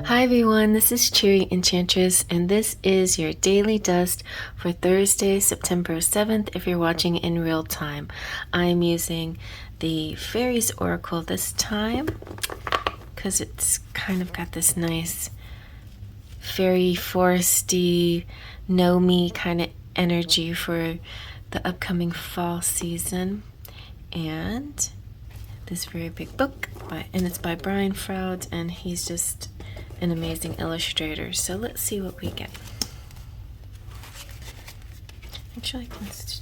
Hi everyone, this is Cheery Enchantress, and this is your daily dust for Thursday, September 7th, if you're watching in real time. I'm using the Fairies Oracle this time because it's kind of got this nice fairy foresty, know me kind of energy for the upcoming fall season. And this very big book, and it's by Brian Froud, and he's just an amazing illustrator. So let's see what we get. Actually, let's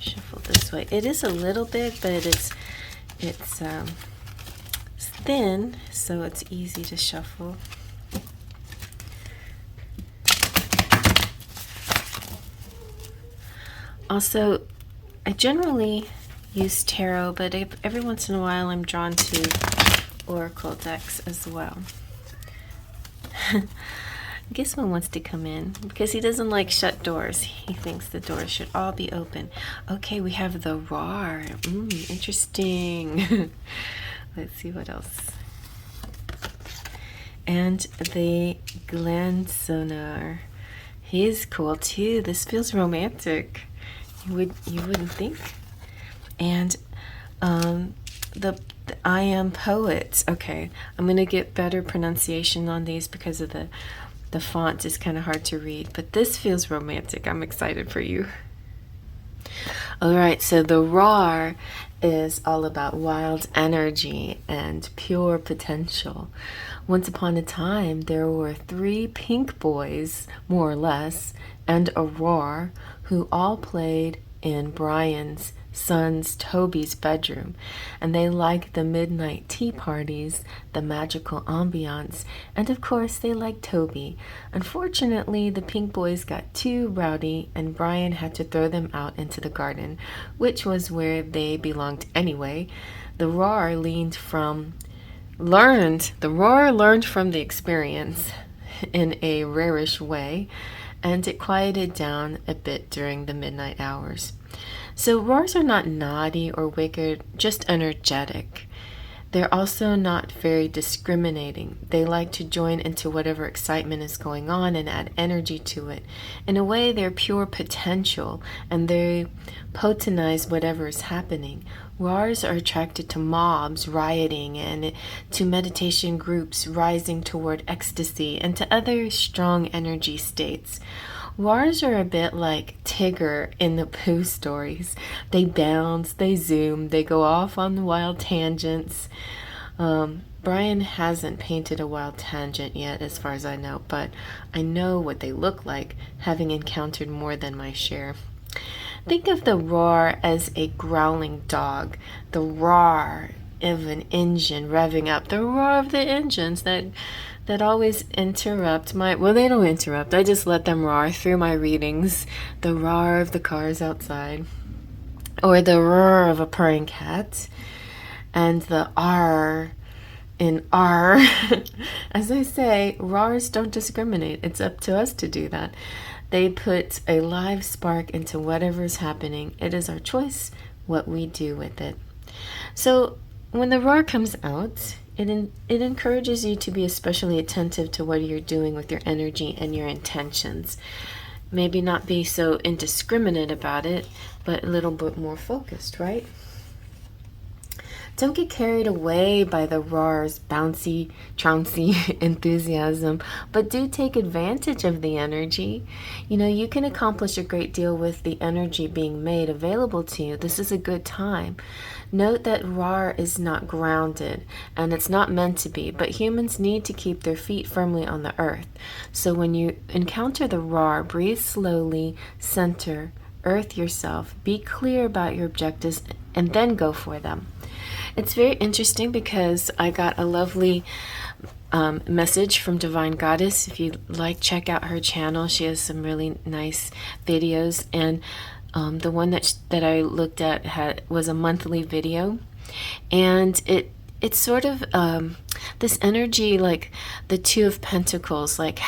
shuffle this way. It is a little big, but it's thin, so it's easy to shuffle. Also, I generally use tarot, but every once in a while I'm drawn to oracle decks as well. Gizmo wants to come in because he doesn't like shut doors. He thinks the doors should all be open. Okay, we have the roar. Interesting. Let's see what else. And the Glen Sonar. He's cool too. This feels romantic. You wouldn't think. And the I Am Poet. Okay, I'm gonna get better pronunciation on these because of the font is kind of hard to read, but this feels romantic. I'm excited for you. All right, so the roar is all about wild energy and pure potential. Once upon a time, there were 3 pink boys, more or less, and a roar who all played in Brian's son's Toby's bedroom, and they liked the midnight tea parties, the magical ambiance, and of course they liked Toby. Unfortunately, the pink boys got too rowdy and Brian had to throw them out into the garden, which was where they belonged anyway. The roar learned from the experience in a rarish way, and it quieted down a bit during the midnight hours. So roars are not naughty or wicked, just energetic. They're also not very discriminating. They like to join into whatever excitement is going on and add energy to it. In a way, they're pure potential, and they potentize whatever is happening. Roars are attracted to mobs rioting and to meditation groups rising toward ecstasy and to other strong energy states. Roars are a bit like Tigger in the Pooh stories. They bounce, they zoom, they go off on the wild tangents. Brian hasn't painted a wild tangent yet, as far as I know, but I know what they look like, having encountered more than my share. Think of the roar as a growling dog, the roar of an engine revving up, the roar of the engines that always interrupt they don't interrupt, I just let them roar through my readings. The roar of the cars outside, or the roar of a purring cat, and the R in R. As I say, roars don't discriminate. It's up to us to do that. They put a live spark into whatever's happening. It is our choice what we do with it. So when the roar comes out, it encourages you to be especially attentive to what you're doing with your energy and your intentions. Maybe not be so indiscriminate about it, but a little bit more focused, right? Don't get carried away by the roar's bouncy, trouncy enthusiasm, but do take advantage of the energy. You can accomplish a great deal with the energy being made available to you. This is a good time. Note that roar is not grounded, and it's not meant to be, but humans need to keep their feet firmly on the earth. So when you encounter the roar, breathe slowly, center, earth yourself, be clear about your objectives, and then go for them. It's very interesting because I got a lovely message from Divine Goddess. If you like, check out her channel. She has some really nice videos, and the one that I looked at was a monthly video, and it's sort of this energy like the Two of Pentacles, like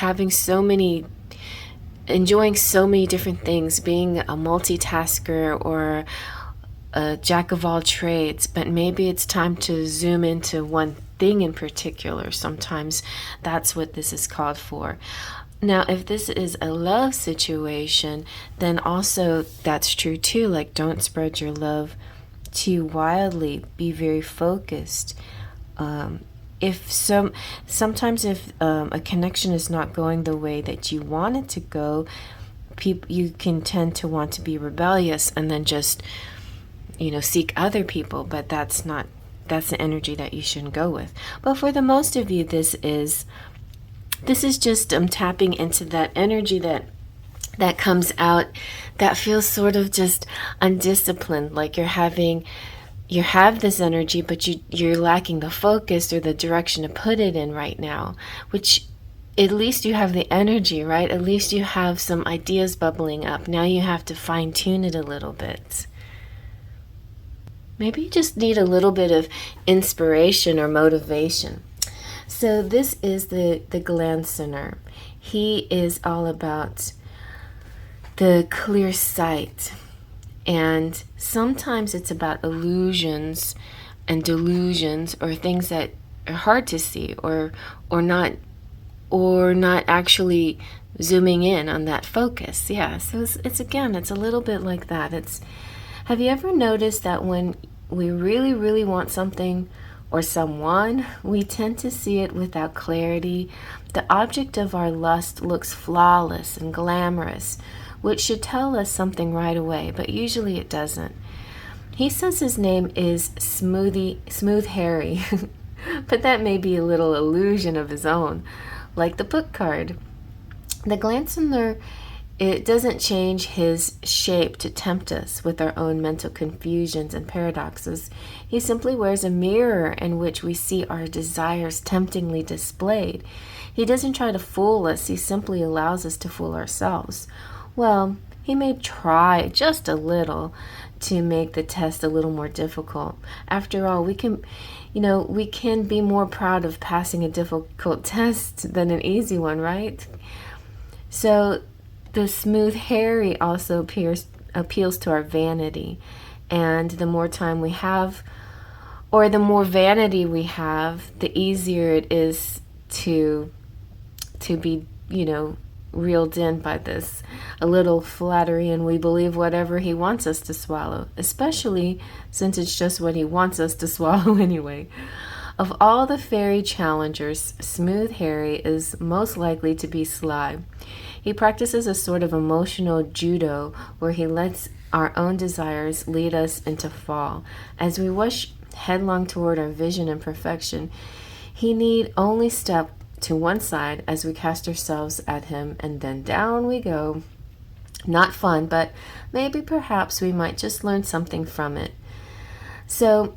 enjoying so many different things, being a multitasker or a jack of all trades, but maybe it's time to zoom into one thing in particular. Sometimes that's what this is called for. Now, if this is a love situation, then also that's true too. Like, don't spread your love too wildly. Be very focused. Sometimes if a connection is not going the way that you want it to go, you can tend to want to be rebellious and then just, seek other people. But that's the energy that you shouldn't go with. But for the most of you, this is just tapping into that energy that comes out, that feels sort of just undisciplined, like you have this energy, but you're lacking the focus or the direction to put it in right now, which at least you have the energy, right? At least you have some ideas bubbling up. Now you have to fine tune it a little bit. Maybe you just need a little bit of inspiration or motivation. So this is the Glancener. He is all about the clear sight. And sometimes it's about illusions and delusions, or things that are hard to see, or not actually zooming in on that focus. Yeah, so it's a little bit like that. Have you ever noticed that when we really, really want something or someone, we tend to see it without clarity? The object of our lust looks flawless and glamorous, which should tell us something right away, but usually it doesn't. He says his name is Smooth Harry, but that may be a little illusion of his own, like the book card. The Glancener, it doesn't change his shape to tempt us with our own mental confusions and paradoxes. He simply wears a mirror in which we see our desires temptingly displayed. He doesn't try to fool us, he simply allows us to fool ourselves. Well, he may try just a little to make the test a little more difficult. After all, we can be more proud of passing a difficult test than an easy one, right? So the Smooth Harry also appeals to our vanity. And the more time we have, or the more vanity we have, the easier it is to be, reeled in by this a little flattery, and we believe whatever he wants us to swallow, especially since it's just what he wants us to swallow anyway. Of all the fairy challengers, Smooth Harry is most likely to be sly. He practices a sort of emotional judo where he lets our own desires lead us into fall. As we rush headlong toward our vision and perfection, he need only step to one side as we cast ourselves at him, and then down we go. Not fun, but perhaps we might just learn something from it. So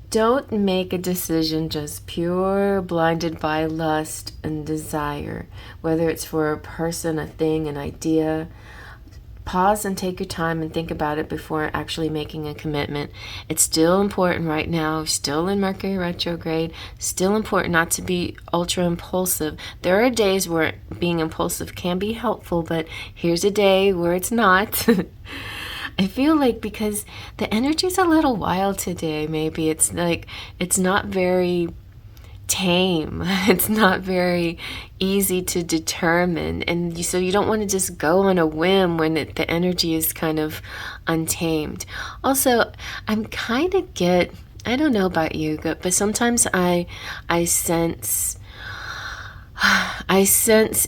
don't make a decision just pure blinded by lust and desire, whether it's for a person, a thing, an idea. Pause and take your time and think about it before actually making a commitment. It's still important right now, still in Mercury retrograde, still important not to be ultra impulsive. There are days where being impulsive can be helpful, but here's a day where it's not. I feel like because the energy's a little wild today, maybe it's not very tame. It's not very easy to determine, and so you don't want to just go on a whim when the energy is kind of untamed. Also, I don't know about you, but sometimes I sense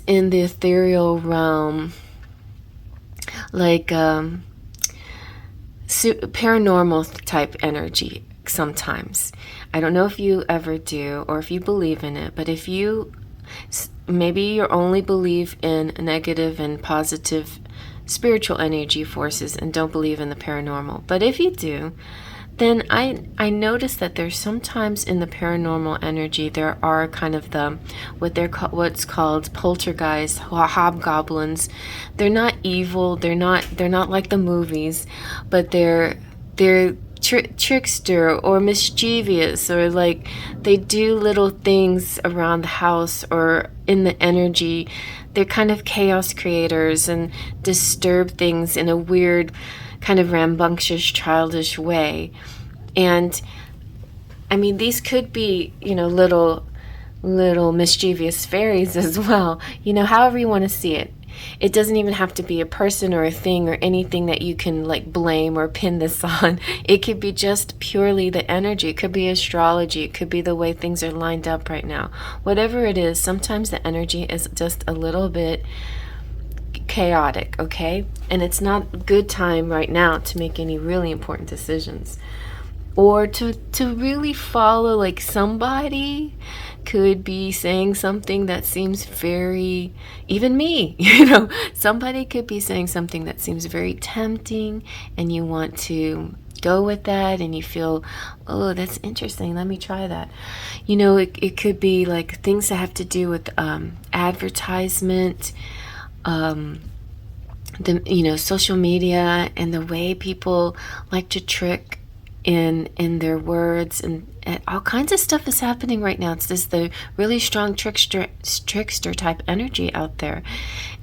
in the ethereal realm, like paranormal type energy sometimes. I don't know if you ever do or if you believe in it, but if you only believe in negative and positive spiritual energy forces and don't believe in the paranormal. But if you do, then I notice that there's sometimes in the paranormal energy there are kind of what's called poltergeists, hobgoblins. They're not evil. They're not like the movies, but they're trickster or mischievous, or like they do little things around the house or in the energy. They're kind of chaos creators and disturb things in a weird kind of rambunctious childish way. And I mean, these could be, little mischievous fairies as well, however you want to see it. It doesn't even have to be a person or a thing or anything that you can like blame or pin this on. It could be just purely the energy. It could be astrology. It could be the way things are lined up right now. Whatever it is, sometimes the energy is just a little bit chaotic, okay? And it's not a good time right now to make any really important decisions. Or to really follow, like, somebody could be saying something that seems very, even me, somebody could be saying something that seems very tempting, and you want to go with that, and you feel, oh, that's interesting, let me try that. It could be like things that have to do with advertisement, social media, and the way people like to trick in their words, and all kinds of stuff is happening right now. It's just the really strong trickster type energy out there,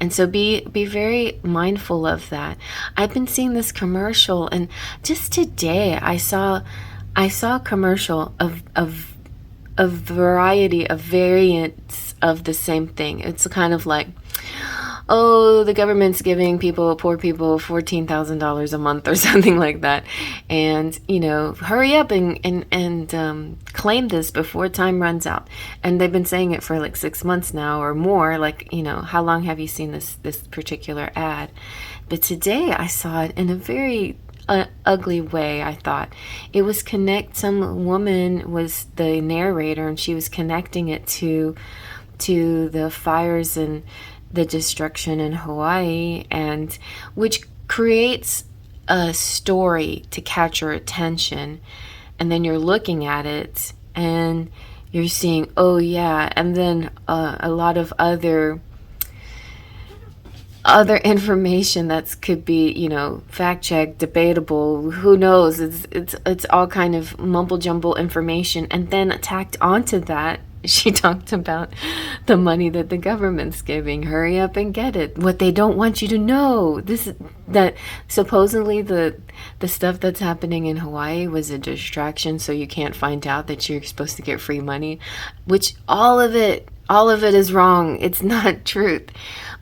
and so be very mindful of that. I've been seeing this commercial, and just today I saw a commercial of a variety of variants of the same thing. It's kind of like, oh, the government's giving poor people $14,000 a month or something like that. And, hurry up and claim this before time runs out. And they've been saying it for like 6 months now or more. Like, how long have you seen this particular ad? But today I saw it in a very ugly way, I thought. It was some woman was the narrator, and she was connecting it to the fires and the destruction in Hawaii, and which creates a story to catch your attention, and then you're looking at it and you're seeing, oh yeah, and then a lot of other information that could be, fact checked, debatable, who knows, it's all kind of mumble jumble information, and then tacked onto that she talked about the money that the government's giving. Hurry up and get it. What they don't want you to know. That supposedly the stuff that's happening in Hawaii was a distraction, so you can't find out that you're supposed to get free money, which all of it is wrong. It's not truth.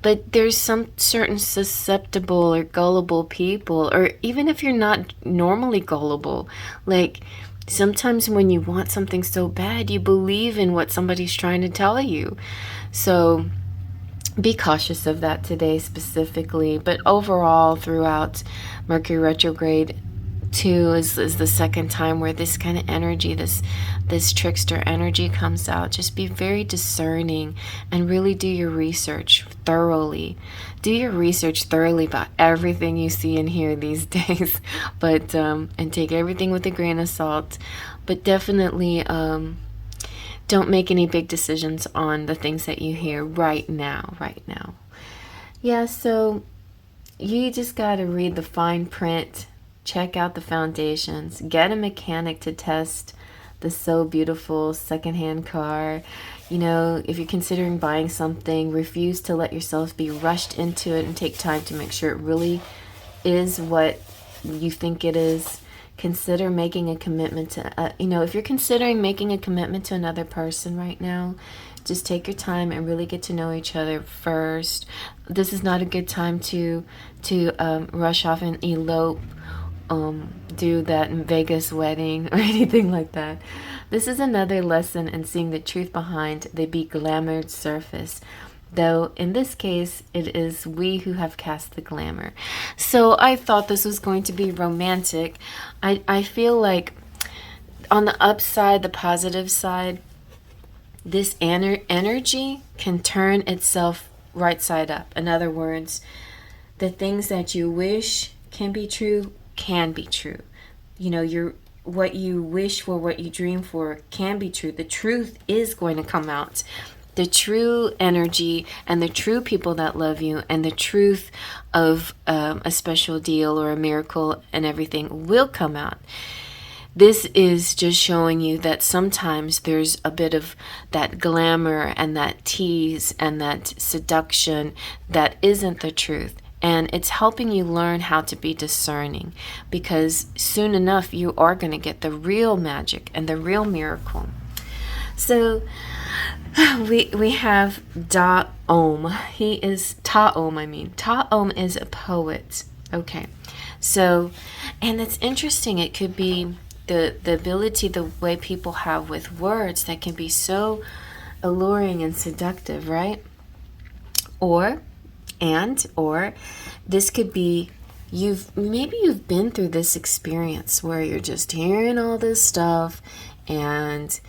But there's some certain susceptible or gullible people, or even if you're not normally gullible, like sometimes when you want something so bad, you believe in what somebody's trying to tell you. So be cautious of that today specifically. But overall, throughout Mercury retrograde 2 is the second time where this kind of energy, this trickster energy comes out. Just be very discerning and really do your research thoroughly. Do your research thoroughly about everything you see and hear these days, but and take everything with a grain of salt. But definitely don't make any big decisions on the things that you hear right now. Yeah, so you just got to read the fine print. Check out the foundations. Get a mechanic to test the So Beautiful secondhand car. If you're considering buying something, refuse to let yourself be rushed into it and take time to make sure it really is what you think it is. Consider making a commitment to, if you're considering making a commitment to another person right now, just take your time and really get to know each other first. This is not a good time to rush off and elope. Do that in Vegas wedding or anything like that. This is another lesson in seeing the truth behind the beglamored surface, though in this case it is we who have cast the glamour. So I thought this was going to be romantic. I feel like on the upside, the positive side, this energy can turn itself right side up. In other words, the things that you wish can be true. What you wish for, what you dream for can be true. The truth is going to come out. The true energy and the true people that love you and the truth of a special deal or a miracle and everything will come out. This is just showing you that sometimes there's a bit of that glamour and that tease and that seduction that isn't the truth. And it's helping you learn how to be discerning, because soon enough you are going to get the real magic and the real miracle. So we have Da Om. He is Ta Om, I mean. Ta Om is a poet. Okay. So, and it's interesting. It could be the ability, the way people have with words that can be so alluring and seductive, right? Or this could be maybe you've been through this experience where you're just hearing all this stuff and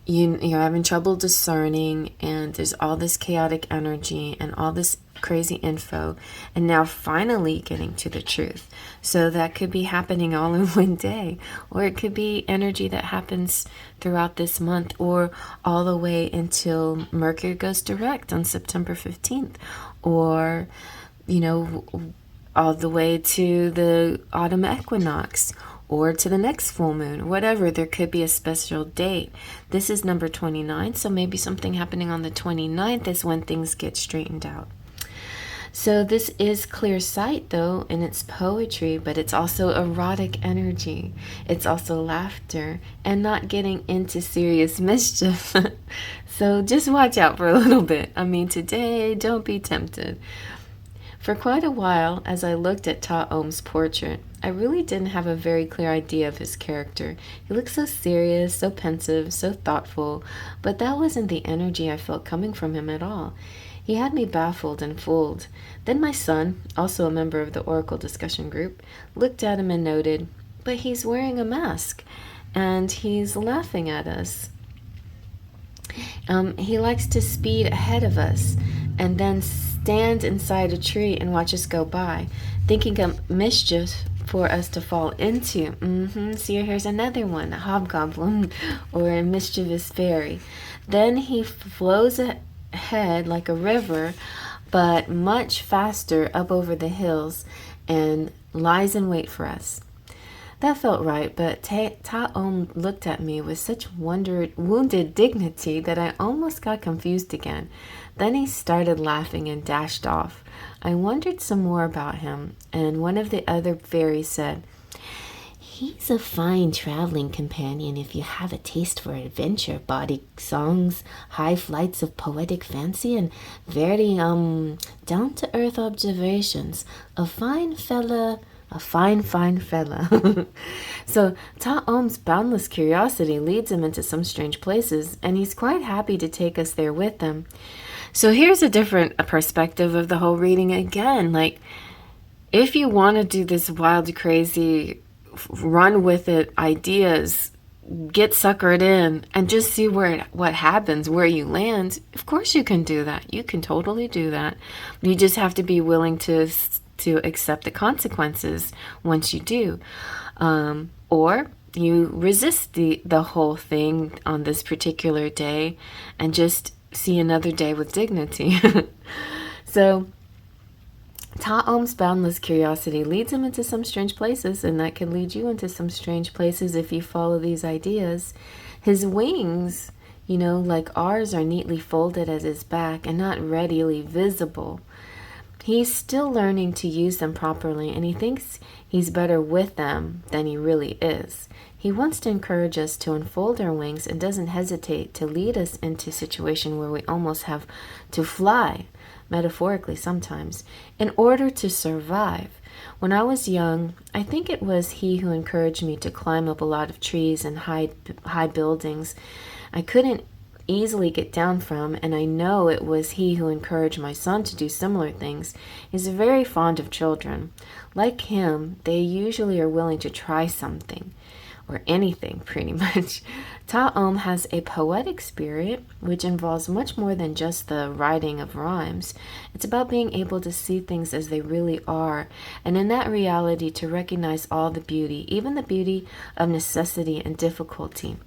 you're having trouble discerning, and there's all this chaotic energy and all this crazy info, and now finally getting to the truth. So that could be happening all in one day, or it could be energy that happens throughout this month, or all the way until Mercury goes direct on September 15th, or all the way to the autumn equinox, or to the next full moon, whatever. There could be a special date. This is number 29, so maybe something happening on the 29th is when things get straightened out. So this is clear sight, though, and it's poetry, but it's also erotic energy. It's also laughter and not getting into serious mischief. So just watch out for a little bit. I mean, today, don't be tempted. For quite a while, as I looked at Ta Om's portrait, I really didn't have a very clear idea of his character. He looked so serious, so pensive, so thoughtful, but that wasn't the energy I felt coming from him at all. He had me baffled and fooled. Then my son, also a member of the Oracle discussion group, looked at him and noted, "But he's wearing a mask, and he's laughing at us. He likes to speed ahead of us, and then stand inside a tree and watch us go by, thinking of mischief for us to fall into. See, here's another one, a hobgoblin or a mischievous fairy. Then he flows ahead like a river, but much faster up over the hills, and lies in wait for us." That felt right, but Ta Om looked at me with such wounded dignity that I almost got confused again. Then he started laughing and dashed off. I wondered some more about him, and one of the other fairies said, "He's a fine traveling companion if you have a taste for adventure, bawdy songs, high flights of poetic fancy, and very down-to-earth observations. A fine fella." A fine fella. So Ta Om's boundless curiosity leads him into some strange places, and he's quite happy to take us there with him. So here's a different perspective of the whole reading again. Like, if you want to do this wild, crazy, run with it ideas, get suckered in, and just see what happens, where you land, of course you can do that. You can totally do that. You just have to be willing to accept the consequences once you do. Or you resist the whole thing on this particular day and just see another day with dignity. So Ta Om's boundless curiosity leads him into some strange places, and that can lead you into some strange places if you follow these ideas. His wings, like ours, are neatly folded at his back and not readily visible. He's still learning to use them properly, and he thinks he's better with them than he really is. He wants to encourage us to unfold our wings and doesn't hesitate to lead us into a situation where we almost have to fly, metaphorically sometimes, in order to survive. When I was young, I think it was he who encouraged me to climb up a lot of trees and high buildings I couldn't easily get down from, and I know it was he who encouraged my son to do similar things. He's very fond of children. Like him, they usually are willing to try something, or anything pretty much. Ta Om has a poetic spirit, which involves much more than just the writing of rhymes. It's about being able to see things as they really are, and in that reality to recognize all the beauty, even the beauty of necessity and difficulty.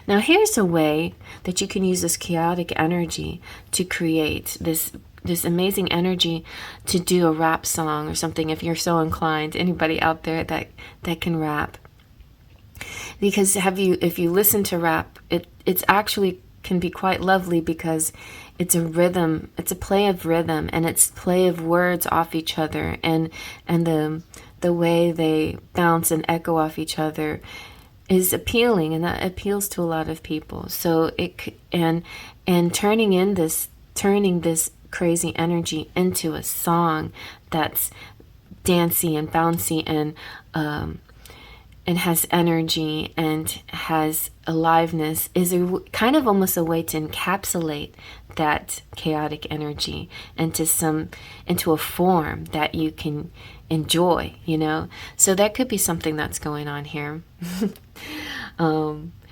Now here's a way that you can use this chaotic energy to create this amazing energy to do a rap song or something, if you're so inclined. Anybody out there that can rap. Because if you listen to rap, it's actually can be quite lovely because it's a rhythm, it's a play of rhythm, and it's play of words off each other, and the way they bounce and echo off each other is appealing, and that appeals to a lot of people. So and turning this crazy energy into a song that's dancey and bouncy and has energy and has aliveness is a kind of almost a way to encapsulate that chaotic energy into a form that you can enjoy, So that could be something that's going on here.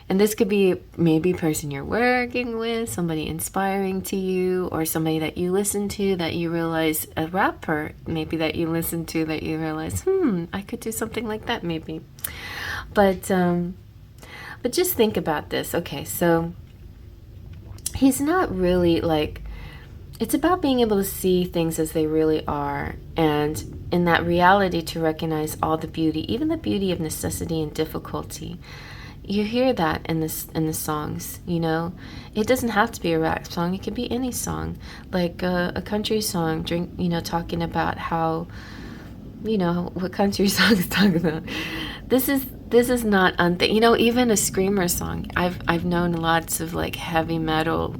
And this could be maybe a person you're working with, somebody inspiring to you, or somebody that you listen to that you realize, a rapper maybe that you listen to that you realize, I could do something like that maybe. But just think about this. Okay, so he's not really it's about being able to see things as they really are, and in that reality to recognize all the beauty, even the beauty of necessity and difficulty. You hear that in the songs, It doesn't have to be a rap song. It could be any song, like a country song, talking about how, what country songs talk about. This is not even a screamer song. I've known lots of heavy metal.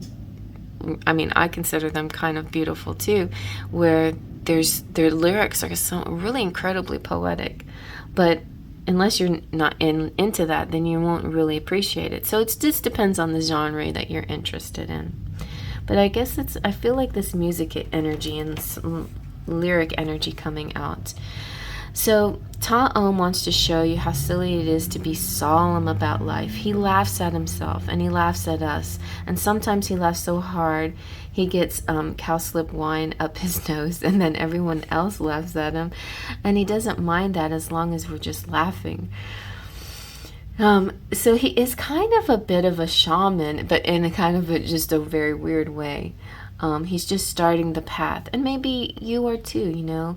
I mean, I consider them kind of beautiful too, where their lyrics are so really incredibly poetic, but unless you're not into that, then you won't really appreciate it. So it just depends on the genre that you're interested in. But I guess I feel like this music energy and this lyric energy coming out. So Ta-Om wants to show you how silly it is to be solemn about life. He laughs at himself and he laughs at us. And sometimes he laughs so hard he gets cowslip wine up his nose, and then everyone else laughs at him. And he doesn't mind that as long as we're just laughing. So he is kind of a bit of a shaman, but in a kind of just a very weird way. He's just starting the path. And maybe you are too,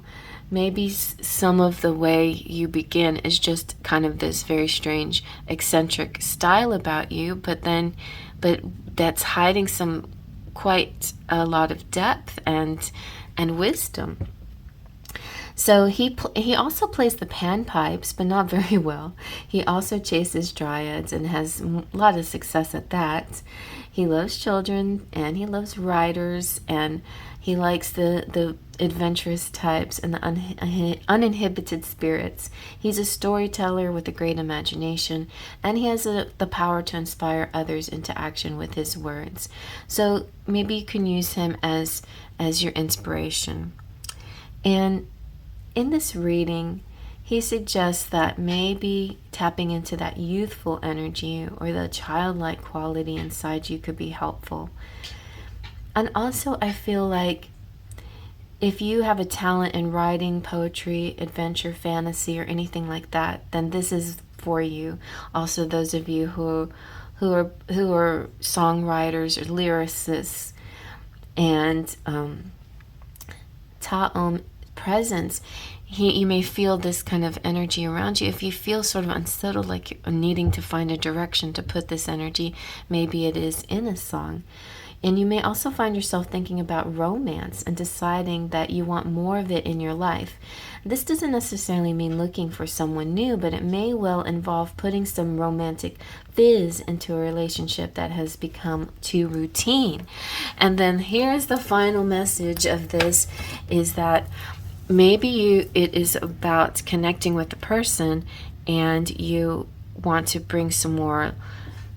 Maybe some of the way you begin is just kind of this very strange, eccentric style about you, but that's hiding quite a lot of depth and wisdom. So he also plays the panpipes, but not very well. He also chases dryads and has a lot of success at that. He loves children and he loves writers, and he likes the adventurous types and the uninhibited spirits. He's a storyteller with a great imagination, and he has the power to inspire others into action with his words. So maybe you can use him as your inspiration. And in this reading, he suggests that maybe tapping into that youthful energy or the childlike quality inside you could be helpful. And also, I feel like if you have a talent in writing, poetry, adventure, fantasy, or anything like that, then this is for you. Also, those of you who are songwriters or lyricists, and Ta-Om presence, you may feel this kind of energy around you. If you feel sort of unsettled, like you're needing to find a direction to put this energy, maybe it is in a song. And you may also find yourself thinking about romance and deciding that you want more of it in your life. This doesn't necessarily mean looking for someone new, but it may well involve putting some romantic fizz into a relationship that has become too routine. And then here's the final message of this, is that maybe it is about connecting with the person and you want to bring some more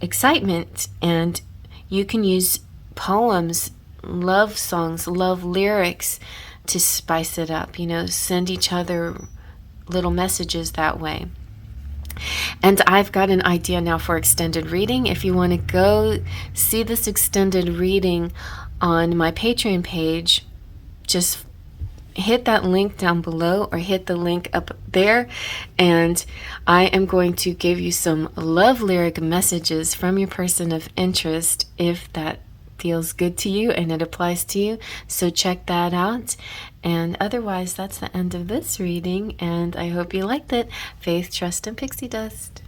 excitement, and you can use poems, love songs, love lyrics to spice it up, send each other little messages that way. And I've got an idea now for extended reading. If you want to go see this extended reading on my Patreon page, just hit that link down below or hit the link up there, and I am going to give you some love lyric messages from your person of interest if that feels good to you and it applies to you. So check that out. And otherwise, that's the end of this reading, and I hope you liked it. Faith, trust, and pixie dust.